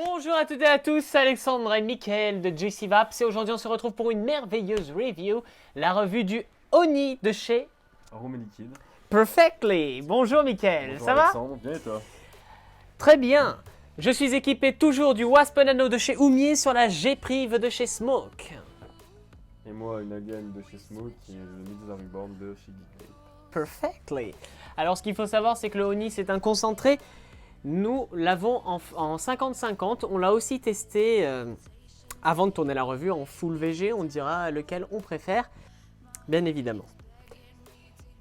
Bonjour à toutes et à tous, c'est Alexandre et Mickaël de JC Vaps et aujourd'hui on se retrouve pour une merveilleuse review, la revue du Oni de chez Arôme et liquide. Perfectly. Bonjour Mickaël, Bonjour ça Alexandre, bien et toi? va? Très bien. Je suis équipé toujours du Wasp Nano de chez Oumier sur la G-Prive de chez Smoke. Et moi, une alien de chez Smoke et le Midza Reborn de chez Geekly. Perfectly. Alors ce qu'il faut savoir c'est que le Oni c'est un concentré. Nous l'avons en 50-50, on l'a aussi testé avant de tourner la revue en full VG, on dira lequel on préfère, bien évidemment.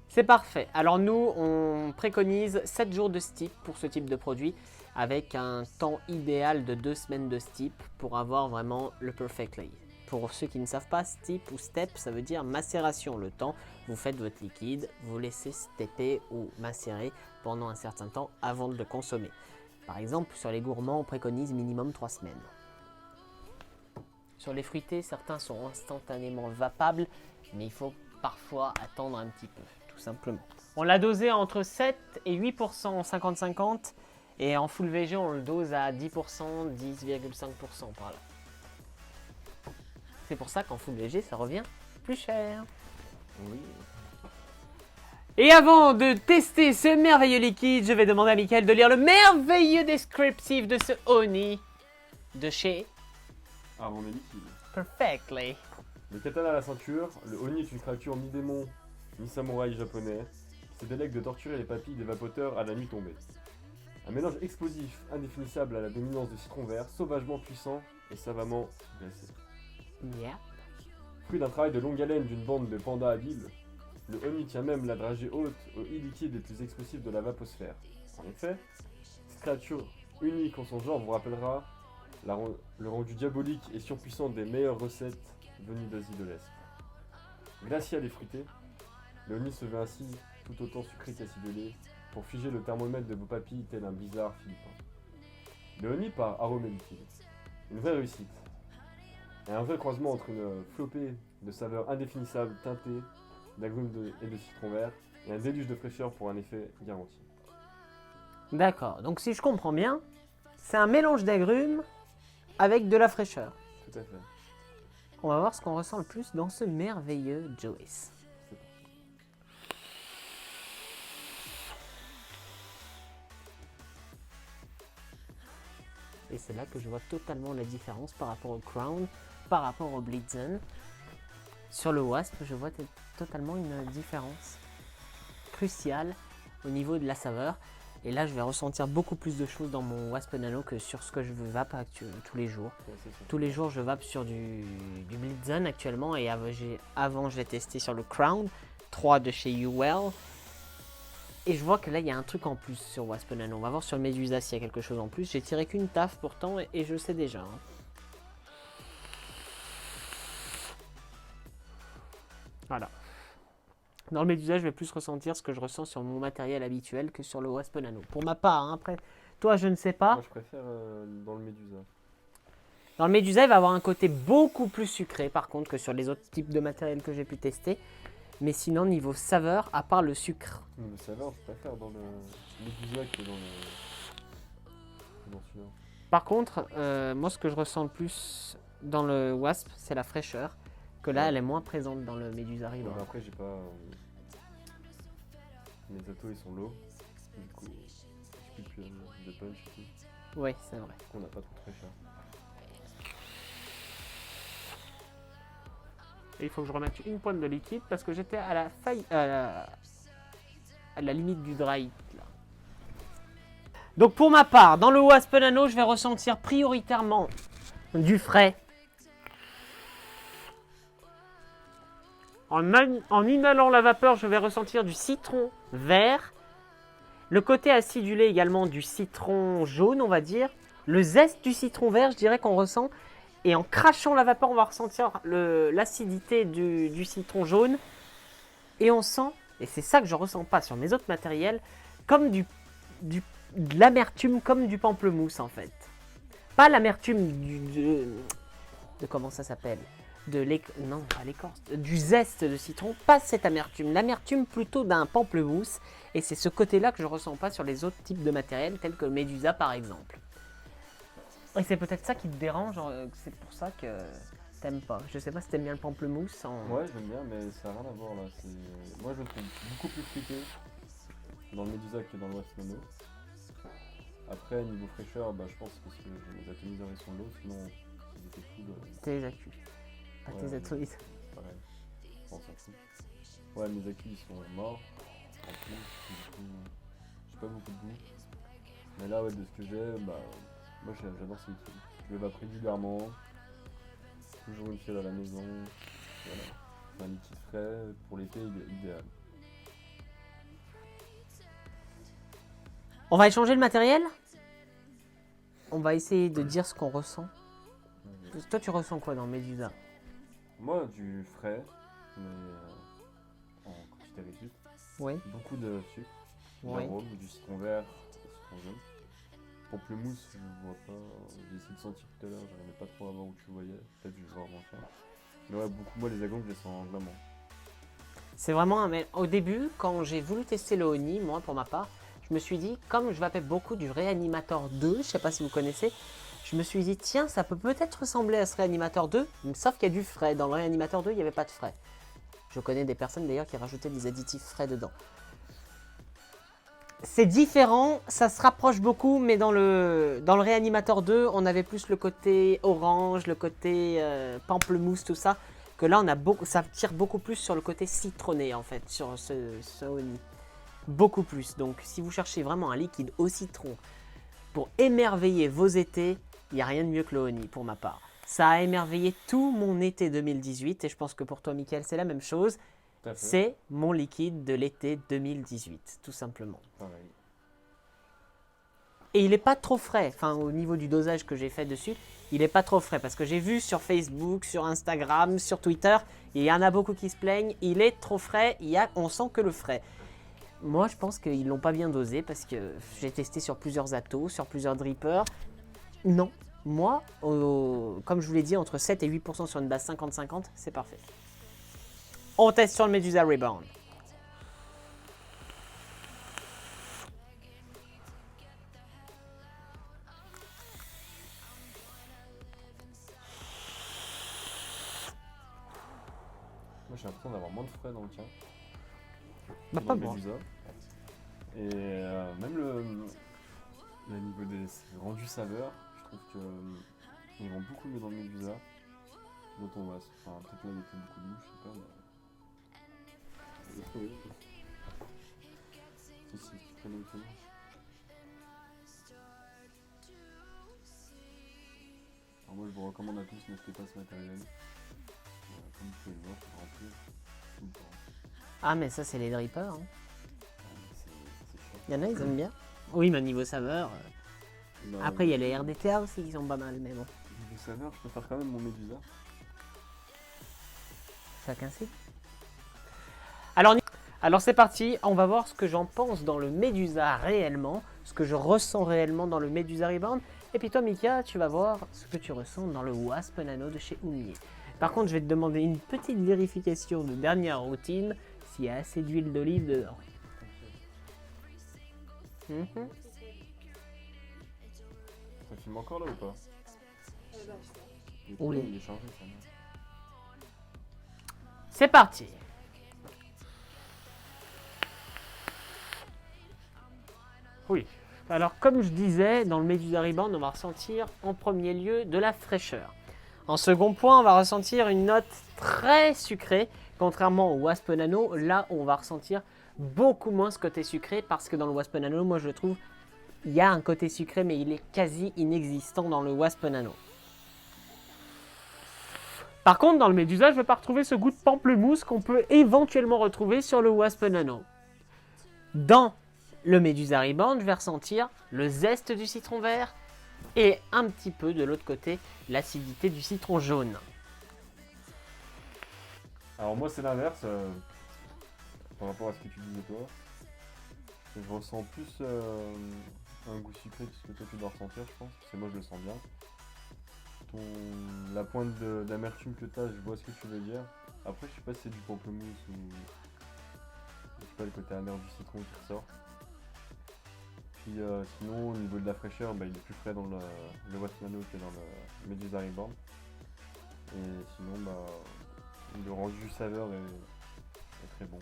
C'est parfait, alors nous on préconise 7 jours de steep pour ce type de produit, avec un temps idéal de 2 semaines de steep pour avoir vraiment le perfect lay. Pour ceux qui ne savent pas, steep ou step, ça veut dire macération. Le temps, vous faites votre liquide, vous laissez stepper ou macérer pendant un certain temps avant de le consommer. Par exemple, sur les gourmands, on préconise minimum 3 semaines. Sur les fruités, certains sont instantanément vapables, mais il faut parfois attendre un petit peu, tout simplement. On l'a dosé entre 7 et 8% en 50-50, et en full VG, on le dose à 10%, 10,5% par là. C'est pour ça qu'en full VG, ça revient plus cher. Oui. Et avant de tester ce merveilleux liquide, je vais demander à Mickaël de lire le merveilleux descriptif de ce Oni de chez Arôme et liquide. Perfectly. Le katana à la ceinture, le Oni est une créature mi-démon, mi-samouraï japonais, qui se délègue de torturer les papilles des vapoteurs à la nuit tombée. Un mélange explosif, indéfinissable à la dominance de citron vert, sauvagement puissant et savamment glacé. Yeah. Fruit d'un travail de longue haleine d'une bande de pandas habiles, le Oni tient même la dragée haute aux e-liquides les plus explosifs de la vaposphère. En effet, cette créature unique en son genre vous rappellera le rendu diabolique et surpuissant des meilleures recettes venues d'Asie de l'Est. Glacial et fruité, le Oni se veut ainsi tout autant sucré qu'acidulé pour figer le thermomètre de vos papilles tel un blizzard philippin. Le Oni par arôme et liquide. Une vraie réussite. Et un vrai croisement entre une flopée de saveurs indéfinissables teintées d'agrumes et de citron vert et un déluge de fraîcheur pour un effet garanti. D'accord, donc si je comprends bien, c'est un mélange d'agrumes avec de la fraîcheur. Tout à fait. On va voir ce qu'on ressent le plus dans ce merveilleux Joyce. Et c'est là que je vois totalement la différence par rapport au Crown, par rapport au Blitzen. Sur le Wasp, je vois totalement une différence cruciale au niveau de la saveur. Et là, je vais ressentir beaucoup plus de choses dans mon Wasp Nano que sur ce que je vape tous les jours. Tous les jours, je vape sur du Blitzen actuellement. Et avant, je l'ai testé sur le Crown 3 de chez UL. Et je vois que là, il y a un truc en plus sur Wasp Nano. On va voir sur le Medusa s'il y a quelque chose en plus. J'ai tiré qu'une taf pourtant et je le sais déjà. Hein. Voilà. Dans le Medusa, je vais plus ressentir ce que je ressens sur mon matériel habituel que sur le Wasp Nano. Pour ma part, hein. Après, toi, je ne sais pas. Moi, je préfère dans le Médusa. Dans le Medusa, il va avoir un côté beaucoup plus sucré, par contre, que sur les autres types de matériel que j'ai pu tester. Mais sinon, niveau saveur, à part le sucre. Le saveur, je préfère dans le Médusa que dans celui-là. Par contre, moi, ce que je ressens le plus dans le Wasp, c'est la fraîcheur. Que là, elle est moins présente dans le Medusa Reborn. Après, j'ai pas. Mes atos, ils sont low. Du coup, j'ai plus de punch et tout. Oui, c'est vrai. Du coup, on n'a pas trop de fraîcheur. Et il faut que je remette une pointe de liquide parce que j'étais à la limite du dry. Là. Donc pour ma part, dans le Wasp Nano, je vais ressentir prioritairement du frais. En inhalant la vapeur, je vais ressentir du citron vert. Le côté acidulé également du citron jaune, on va dire. Le zeste du citron vert, je dirais qu'on ressent. Et en crachant la vapeur, on va ressentir l'acidité du citron jaune. Et on sent, et c'est ça que je ne ressens pas sur mes autres matériels, comme de l'amertume, comme du pamplemousse en fait. Pas l'amertume de comment ça s'appelle non, pas l'écorce, du zeste de citron, pas cette amertume. L'amertume plutôt d'un pamplemousse. Et c'est ce côté-là que je ne ressens pas sur les autres types de matériel, tels que le Medusa par exemple. Et c'est peut-être ça qui te dérange, c'est pour ça que t'aimes pas. Je sais pas si t'aimes bien le pamplemousse. Ouais, j'aime bien, mais ça n'a rien à voir là. Moi, je le trouve beaucoup plus fruité dans le Medusa que dans le West Nano. Après, niveau fraîcheur, bah, je pense que parce que les atomiseurs ils sont low, sinon ils étaient cool. Tes accus. Pas Ouais, tes atomiseurs. pareil, on s'en fout. Ouais, mes accus ils sont morts. En plus, du coup, j'ai pas beaucoup de goût. Mais là, ouais, de ce que j'ai, bah, moi j'adore ce liquide. Je le vape régulièrement. Toujours une fiole à la maison. Voilà. C'est un liquide frais. Pour l'été, il est idéal. On va échanger le matériel. On va essayer de dire ce qu'on ressent. Toi, tu ressens quoi dans le Medusa? Moi, du frais, mais en quantité réduite. Oui. Beaucoup de sucre, Oui. d'arôme, du citron vert, du citron jaune. Pamplemousse, je vois pas. J'ai essayé de sentir tout à l'heure, j'arrivais pas trop à voir où tu voyais. Peut-être que je vais voir moins cher. Mais ouais, beaucoup, moi les agrumes, je les sens vraiment. C'est vraiment un... Mais au début, quand j'ai voulu tester le Oni, moi pour ma part, je me suis dit, comme je vapais beaucoup du Reanimator 2, je sais pas si vous connaissez, je me suis dit, tiens, ça peut peut-être ressembler à ce Reanimator 2, sauf qu'il y a du frais. Dans le Reanimator 2, il n'y avait pas de frais. Je connais des personnes d'ailleurs qui rajoutaient des additifs frais dedans. C'est différent, ça se rapproche beaucoup, mais dans le Reanimator 2, on avait plus le côté orange, le côté pamplemousse, tout ça, que là, on a ça tire beaucoup plus sur le côté citronné, en fait, sur ce Oni. Beaucoup plus. Donc, si vous cherchez vraiment un liquide au citron pour émerveiller vos étés, il n'y a rien de mieux que le Oni, pour ma part. Ça a émerveillé tout mon été 2018, et je pense que pour toi, Mickaël, c'est la même chose. C'est mon liquide de l'été 2018, tout simplement. Pareil. Et il n'est pas trop frais, enfin au niveau du dosage que j'ai fait dessus, il n'est pas trop frais. Parce que j'ai vu sur Facebook, sur Instagram, sur Twitter, il y en a beaucoup qui se plaignent, il est trop frais, on sent que le frais. Moi je pense qu'ils ne l'ont pas bien dosé parce que j'ai testé sur plusieurs atos, sur plusieurs drippers. Non, moi, comme je vous l'ai dit, entre 7 et 8% sur une base 50-50, c'est parfait. On teste sur le Medusa Rebound. Moi j'ai l'impression d'avoir moins de frais dans le tien. Bah, Dans pas le moi. Medusa. Et même le niveau des rendus saveurs, je trouve que ils vont beaucoup mieux dans le Medusa. Dont on va. Enfin, peut-être là il y a plus beaucoup de goût, je sais pas. Mais... Si, tu connais le comment. Alors moi je vous recommande à tous, n'achetez pas ce matériel. Comme vous pouvez le voir, pour remplir tout le temps. Ah mais ça c'est les drippers. Hein. C'est chiant. Il y en a, ils aiment bien. Oui, mais niveau saveur. Bah, Après, il y a les RDTA aussi qui sont pas mal, mais bon. niveau saveur, je préfère quand même mon Medusa. Chacun sait. Alors c'est parti, on va voir ce que j'en pense dans le Medusa réellement, ce que je ressens réellement dans le Medusa Rebound. Et puis toi, Mika, tu vas voir ce que tu ressens dans le Wasp Nano de chez Oumier. Par contre, je vais te demander une petite vérification de dernière routine, s'il y a assez d'huile d'olive dedans. Ça filme encore là ou pas? Oui. Il est chargé ça. C'est parti. Oui. Alors comme je disais, dans le Medusa Rebound, on va ressentir en premier lieu de la fraîcheur. En second point, on va ressentir une note très sucrée, contrairement au Wasp Nano, là on va ressentir beaucoup moins ce côté sucré, parce que dans le Wasp Nano, moi je trouve, il y a un côté sucré, mais il est quasi inexistant dans le Wasp Nano. Par contre, dans le Medusa, je ne vais pas retrouver ce goût de pamplemousse qu'on peut éventuellement retrouver sur le Wasp Nano. Dans le Medusa Rebound, je vais ressentir le zeste du citron vert et un petit peu de l'autre côté, l'acidité du citron jaune. Alors moi c'est l'inverse par rapport à ce que tu disais toi. Je ressens plus un goût sucré que ce que toi tu dois ressentir je pense, parce que moi je le sens bien. La pointe d'amertume que tu as, je vois ce que tu veux dire. Après je sais pas si c'est du pamplemousse ou je sais pas le côté amer du citron qui ressort. puis sinon, au niveau de la fraîcheur, bah, il est plus frais dans le Waspinano que dans le Medusa Reborn. Et sinon, bah, le rendu saveur est très bon.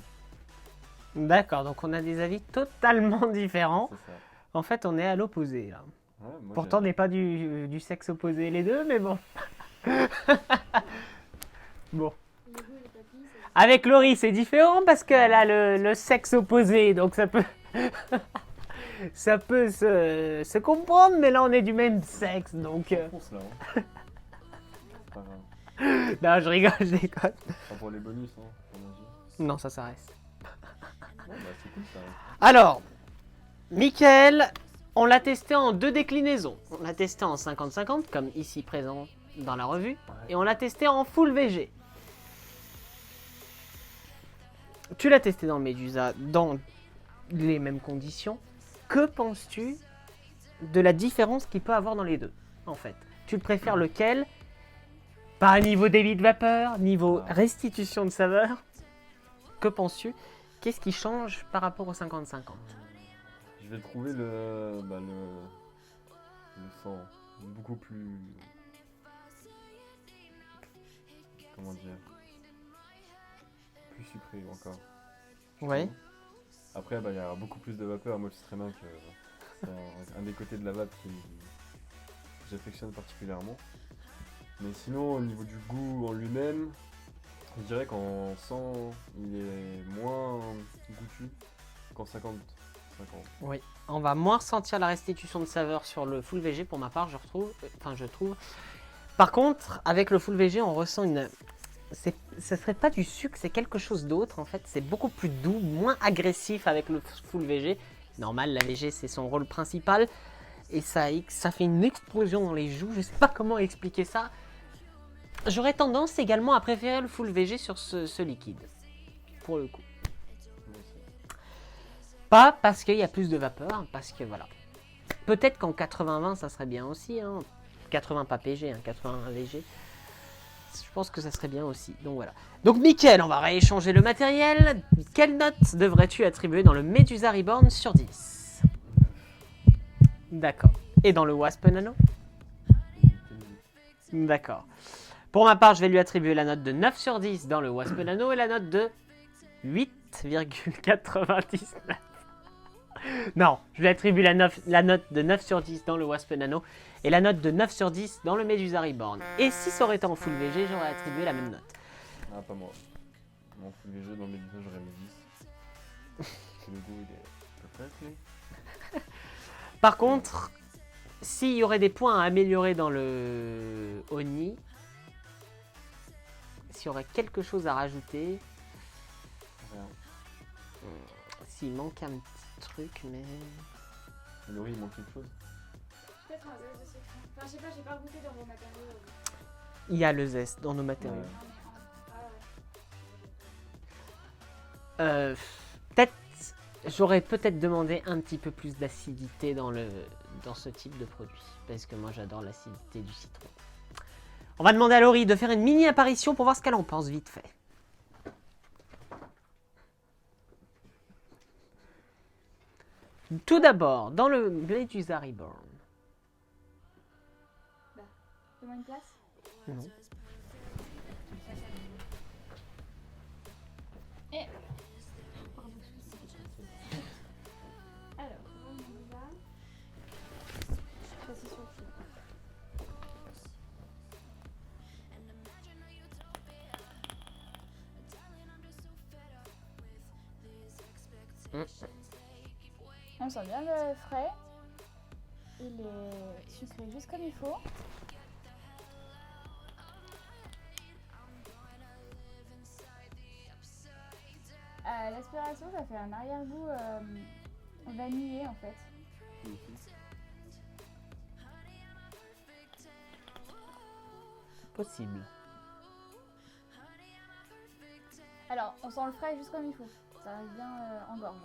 D'accord, donc on a des avis totalement différents. C'est ça. En fait, on est à l'opposé là. Ouais, moi, Pourtant, on n'est pas du sexe opposé les deux, mais bon. Bon. Le goût et les papilles, c'est... Avec Laurie, c'est différent parce qu'elle a le sexe opposé, donc ça peut, ça peut se comprendre, mais là on est du même sexe, donc. Fonce là. Hein. C'est pas grave. Non, je rigole, je déconne. Pas pour les bonus, hein, pour manger. Non, ça reste. Ouais, bah, c'est cool ça. Alors, Mickaël, on l'a testé en deux déclinaisons. On l'a testé en 50-50, comme ici présent dans la revue, et on l'a testé en full VG. Tu l'as testé dans le Medusa dans les mêmes conditions. Que penses-tu de la différence qu'il peut avoir dans les deux, en fait? Tu le préfères lequel? Pas niveau débit de vapeur, niveau restitution de saveur. Que penses-tu? Qu'est-ce qui change par rapport au 50-50? Je vais trouver le sang beaucoup plus... Comment dire? Plus sucré encore. Ouais. Après, bah, il y a beaucoup plus de vapeur. Moi, je sais très bien que c'est un des côtés de la vape que j'affectionne particulièrement. Mais sinon, au niveau du goût en lui-même, je dirais qu'en 100, il est moins goûtu qu'en 50-50. Oui. On va moins ressentir la restitution de saveur sur le full VG pour ma part, je trouve. Par contre, avec le full VG, on ressent une... Ce serait pas du sucre, c'est quelque chose d'autre en fait. C'est beaucoup plus doux, moins agressif avec le full VG. Normal, la VG c'est son rôle principal. Et ça fait une explosion dans les joues. Je sais pas comment expliquer ça. J'aurais tendance également à préférer le full VG sur ce liquide. Pour le coup. Pas parce qu'il y a plus de vapeur, parce que voilà. Peut-être qu'en 80-20 ça serait bien aussi. Hein. 80 pas PG, hein, 80 VG. Je pense que ça serait bien aussi. Donc voilà. Donc Mickaël, on va rééchanger le matériel. Quelle note devrais-tu attribuer dans le Medusa Reborn sur 10? D'accord. Et dans le Waspinano? D'accord. Pour ma part, je vais lui attribuer la note de 9 sur 10 dans le Waspinano et la note de 8,99. Non, je lui attribue la note de 9 sur 10 dans le Waspinano et la note de 9 sur 10 dans le Medusa Reborn. Et si ça aurait été en full VG, j'aurais attribué la même note. Ah, pas moi. Mon full VG dans le Medusa, j'aurais mis 10. Parce que le goût, il est à peu près. Par contre, s'il y aurait des points à améliorer dans le Oni, s'il y aurait quelque chose à rajouter, Rien. s'il manque un petit truc, mais... Laurie, il manque quelque chose. Peut-être un zeste de sucre. Enfin, je sais pas, j'ai pas goûté dans mon matériau. Il y a le zeste dans nos matériaux. Ouais. Peut-être, j'aurais peut-être demandé un petit peu plus d'acidité dans ce type de produit, parce que moi j'adore l'acidité du citron. On va demander à Laurie de faire une mini apparition pour voir ce qu'elle en pense vite fait. Tout d'abord, dans le Medusa Reborn. Fais-moi une place. Non. Et... Alors, on y va. Ça, c'est sur le fil. On sent bien le frais. Il est sucré juste comme il faut. À l'aspiration, ça fait un arrière-goût vanillé en fait. Possible. Alors, on sent le frais juste comme il faut. Ça reste bien en gorge.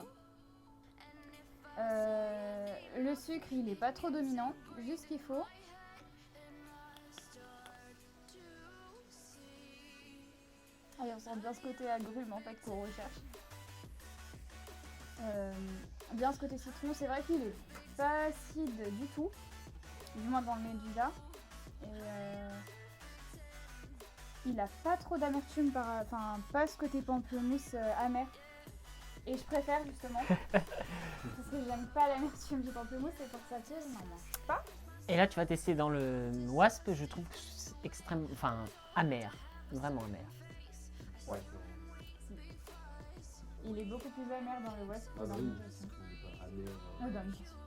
Le sucre, il n'est pas trop dominant, juste ce qu'il faut. Et on sent bien ce côté agrume en fait qu'on recherche. Bien ce côté citron, c'est vrai qu'il est pas acide du tout, du moins dans le Medusa. Et il a pas trop d'amertume, enfin pas ce côté pamplemousse amer. Et je préfère justement, parce que j'aime pas l'amertume du pamplemousse et pour ça je n'en mange pas. Et là, tu vas tester dans le Wasp, je trouve que c'est extrêmement, enfin, amer, vraiment amer. Ouais. Il est beaucoup plus amer dans le Wasp que Ah dans oui. le Mutation.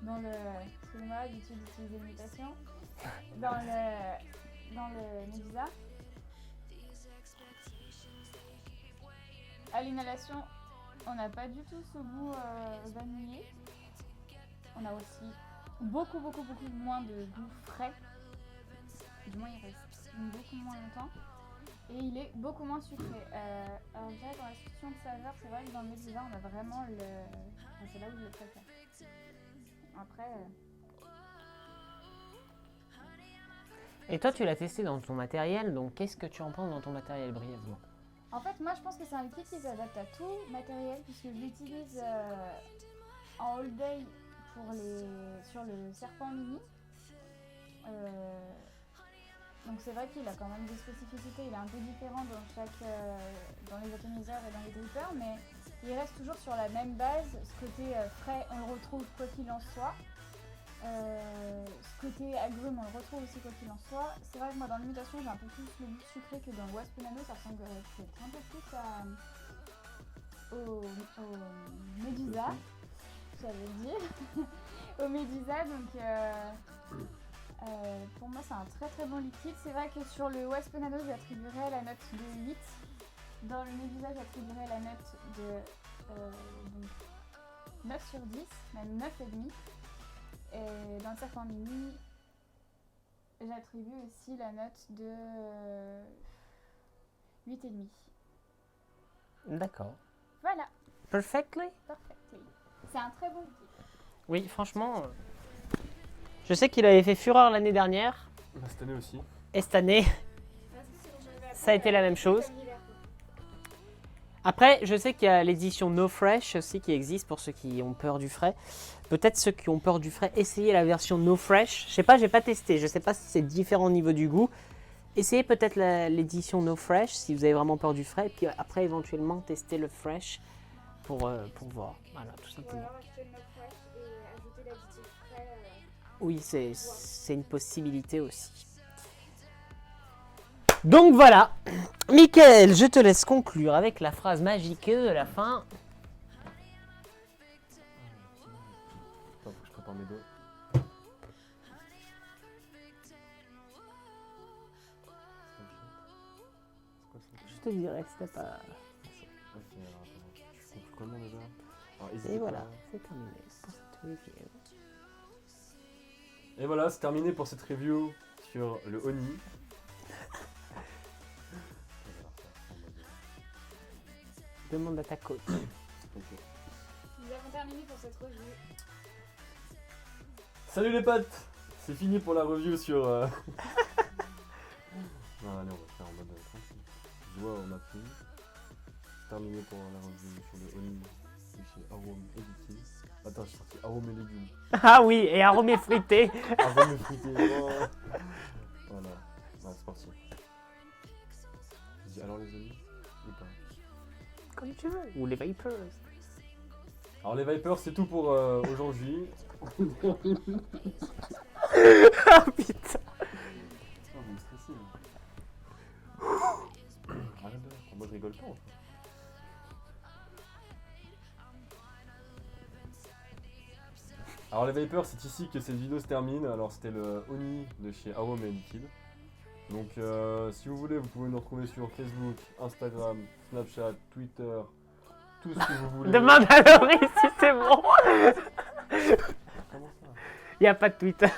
Dans le... Excusez-moi, l'habitude d'utiliser l'imitation. Dans le Medusa. À l'inhalation, on n'a pas du tout ce goût vanillé. On a aussi beaucoup moins de goût frais. Du moins, il reste beaucoup moins longtemps. Et il est beaucoup moins sucré. Alors, je dirais dans la question de saveur, c'est vrai que dans le Medusa, on a vraiment le... Enfin, c'est là où je le préfère. Après... Et toi, tu l'as testé dans ton matériel, donc qu'est-ce que tu en penses dans ton matériel brièvement? En fait, moi, je pense que c'est un liquide qui s'adapte à tout matériel, puisque je l'utilise en all day sur le serpent mini. Donc c'est vrai qu'il a quand même des spécificités, il est un peu différent dans les atomiseurs et dans les drippers, mais il reste toujours sur la même base. Ce côté frais, on le retrouve quoi qu'il en soit. Ce côté agrume, on le retrouve aussi quoi qu'il en soit. C'est vrai que moi dans l'imitation j'ai un peu plus le goût sucré que dans le Wasp Nano, ça ressemble peut-être un peu plus au Medusa, j'allais dire, au Medusa, donc pour moi c'est un très bon liquide. C'est vrai que sur le Wasp Nano j'attribuerais la note de 8, dans le Medusa j'attribuerais la note de donc 9 sur 10, même 9,5. Et dans le serpent mini, j'attribue aussi la note de 8,5. D'accord. Voilà, Perfectly? perfectly. C'est un très bon liquide. Oui, franchement, je sais qu'il avait fait fureur l'année dernière, Bah, cette année aussi. et cette année, ça a été la même chose. Après, je sais qu'il y a l'édition No Fresh aussi qui existe pour ceux qui ont peur du frais. Peut-être ceux qui ont peur du frais, essayez la version No Fresh. Je sais pas, j'ai pas testé. Je sais pas si c'est différent au niveau du goût. Essayez peut-être l'édition No Fresh si vous avez vraiment peur du frais. Et puis après, éventuellement, tester le Fresh pour voir. Voilà, tout Ou simplement. alors acheter le Milk Fresh et ajouter l'additif frais. Oui, c'est une possibilité aussi. Donc voilà, Mickaël, je te laisse conclure avec la phrase magique de la fin. Attends, faut que je prépare mes doigts. C'est quoi ça? Je te dirai si t'as pas... Ok, alors attends. Je conclue comment déjà? Alors, Et hésitez voilà, pas. c'est terminé pour cette review. Et voilà, c'est terminé pour cette review sur le Oni. Demande à ta coach. Ok. Nous avons terminé pour cette revue. Salut les potes! C'est fini pour la review sur... Non, allez, on va faire en mode tranquille. Je vois, on a fini. C'est terminé pour la review sur le Oni de chez Arôme Editing. Attends, j'ai sorti Arôme et légumes. Ah oui, et arôme fruité. Arôme et fruité. Oh. Voilà, c'est parti. Je dis alors les amis ou pas? Comme tu veux. Ou les Vapors. Alors les Vipers, c'est tout pour aujourd'hui. Ah putain. Oh, vous me stressez. Arrête de... Moi je rigole pas en fait. Alors les Vapers, c'est ici que cette vidéo se termine. Alors c'était le Oni de chez Arôme et Liquide. Donc si vous voulez, vous pouvez nous retrouver sur Facebook, Instagram, Snapchat, Twitter, tout ce que vous voulez. Demande à Laurie si c'est bon. Comment ça? Il n'y a pas de Twitter.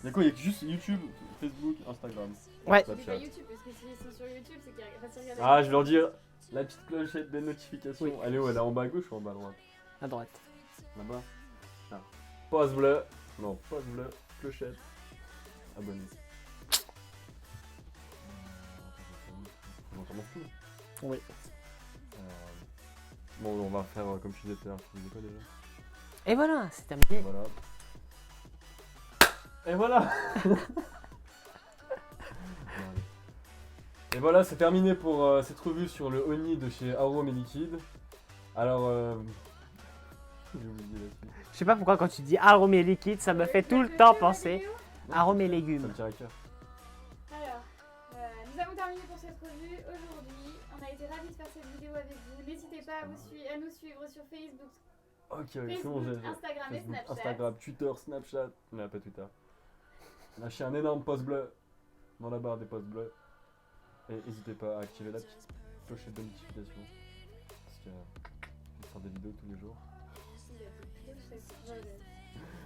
Il y a quoi? Il y a juste YouTube, Facebook, Instagram. Ouais. C'est pas Snapchat. YouTube, parce que s'ils sont sur YouTube, c'est qu'ils restent regarder. Ah, je vais leur dire la petite clochette des notifications. Oui. Elle est où? Elle est en bas à gauche ou en bas à droite? À droite. Là-bas. Là. Pause bleu. Non, pause bleu. Clochette. Abonné. On commence tout. Oui. Bon, on va faire comme je disais tout à l'heure. Tu disais quoi déjà? Et voilà, c'est terminé. Voilà. Et voilà. Et voilà, c'est terminé pour cette revue sur le Oni de chez Arôme et Liquide. Alors, j'ai oublié la suite. Je sais pas pourquoi quand tu dis arôme et liquide, ça me fait tout le temps penser vidéo. arôme et Ça légumes. me tient à cœur. Alors, nous avons terminé pour cette revue aujourd'hui. On a été ravis de faire cette vidéo avec vous. N'hésitez pas à nous suivre sur Facebook, Ok, c'est bon, j'ai. Instagram et Facebook, Snapchat. Instagram, Twitter, Snapchat. Non, pas Twitter. Lâchez un énorme pouce bleu dans la barre des pouces bleus. Et n'hésitez pas à activer la petite cloche de notification. Parce que je sors des vidéos tous les jours.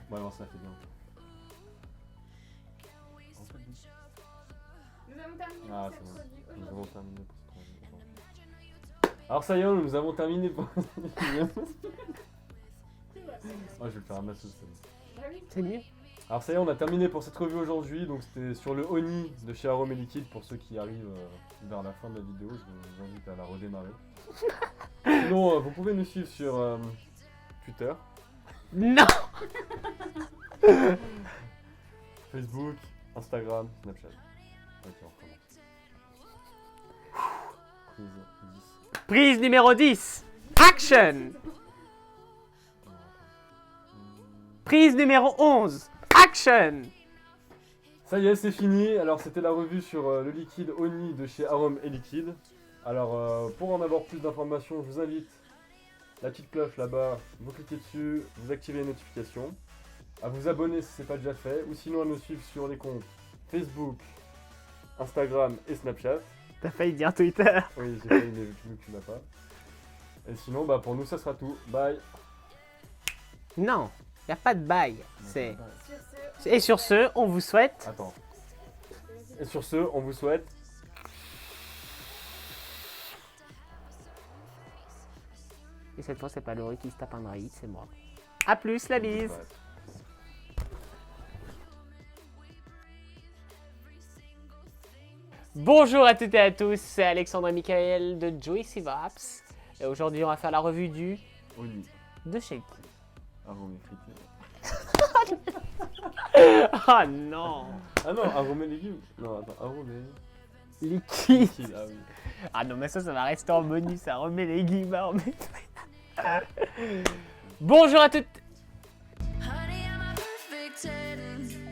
Bon, alors ça fait bien. En fait, Nous avons terminé ah, pour c'est cette bon. revue Nous avons aujourd'hui. terminé pour cette revue aujourd'hui. Alors ça y est, nous avons terminé pour... Moi, je vais le faire un masseuse, c'est bon. Bah oui. C'est mieux. Alors ça y est, on a terminé pour cette revue aujourd'hui, donc c'était sur le Oni de chez Arôme et Liquide. Pour ceux qui arrivent vers la fin de la vidéo, je vous invite à la redémarrer. Sinon, vous pouvez nous suivre sur Twitter, Non. Facebook, Instagram, Snapchat. Ok, on recommence. Prise 10. Prise numéro 10. Action. Prise numéro 11. Action. Ça y est, c'est fini. Alors c'était la revue sur le liquide Oni de chez Arôme et Liquide. Alors pour en avoir plus d'informations, je vous invite la petite cloche là-bas, vous cliquez dessus, vous activez les notifications, à vous abonner si ce n'est pas déjà fait, ou sinon à nous suivre sur les comptes Facebook, Instagram et Snapchat. T'as failli dire Twitter. Oui, j'ai failli, mais vu que tu l'as pas. Et sinon, bah pour nous ça sera tout. Bye. Non, y a pas de bail. C'est. Sur ce, Et sur ce, on vous souhaite. Attends. Et sur ce, on vous souhaite. Et cette fois, c'est pas Laurie qui se tape un draïd, c'est moi. A plus, la bise. Bonjour à toutes et à tous, c'est Alexandre et Michael de Joyce Vaps. Et aujourd'hui, on va faire la revue du Oni. de chez qui. Arôme et frites. Ah non. Ah non, arôme et légumes. Non, attends, arôme et Liquide. liquide. Ah oui. Ah non, mais ça va rester en bonus, ça remet les guimards. Bonjour à toutes. Honey, I'm a perfect 10.